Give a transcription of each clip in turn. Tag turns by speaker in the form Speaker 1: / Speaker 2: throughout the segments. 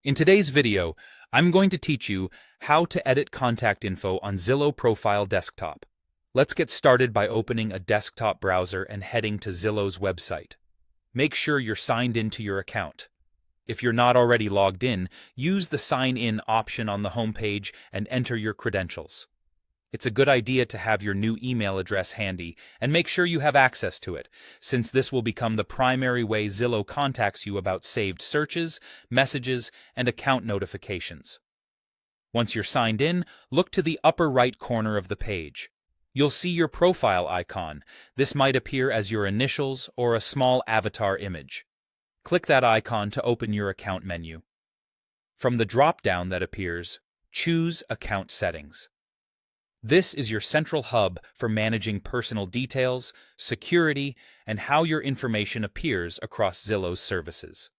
Speaker 1: In today's video, I'm going to teach you how to edit contact info on Zillow Profile Desktop. Let's get started by opening a desktop browser and heading to Zillow's website. Make sure you're signed into your account. If you're not already logged in, use the Sign In option on the homepage and enter your credentials. It's a good idea to have your new email address handy and make sure you have access to it, since this will become the primary way Zillow contacts you about saved searches, messages, and account notifications. Once you're signed in, look to the upper right corner of the page. You'll see your profile icon. This might appear as your initials or a small avatar image. Click that icon to open your account menu. From the drop-down that appears, choose Account Settings. This is your central hub for managing personal details, security, and how your information appears across Zillow's services.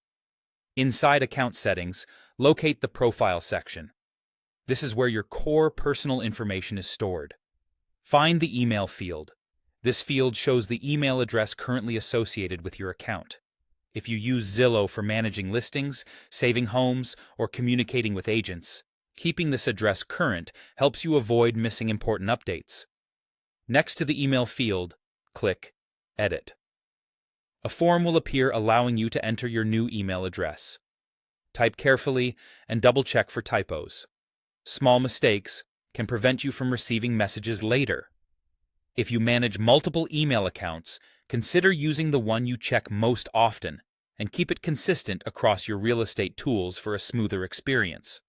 Speaker 1: Inside Account Settings, locate the Profile section. This is where your core personal information is stored. Find the email field. This field shows the email address currently associated with your account. If you use Zillow for managing listings, saving homes, or communicating with agents, keeping this address current helps you avoid missing important updates. Next to the email field, click Edit. A form will appear allowing you to enter your new email address. Type carefully and double-check for typos. Small mistakes can prevent you from receiving messages later. If you manage multiple email accounts, consider using the one you check most often and keep it consistent across your real estate tools for a smoother experience.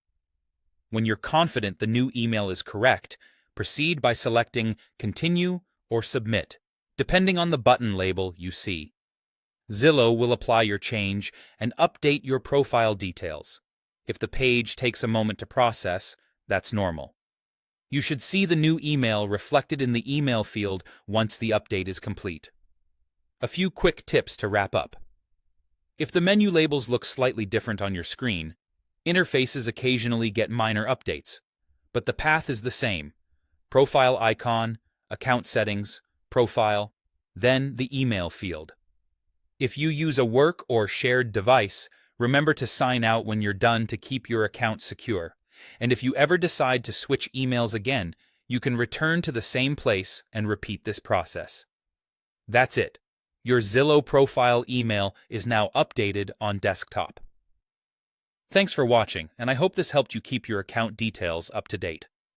Speaker 1: When you're confident the new email is correct, proceed by selecting Continue or Submit, depending on the button label you see. Zillow will apply your change and update your profile details. If the page takes a moment to process, that's normal. You should see the new email reflected in the email field once the update is complete. A few quick tips to wrap up. If the menu labels look slightly different on your screen, interfaces occasionally get minor updates, but the path is the same: profile icon, account settings, profile, then the email field. If you use a work or shared device, remember to sign out when you're done to keep your account secure. And if you ever decide to switch emails again, you can return to the same place and repeat this process. That's it. Your Zillow profile email is now updated on desktop. Thanks for watching, and I hope this helped you keep your account details up to date.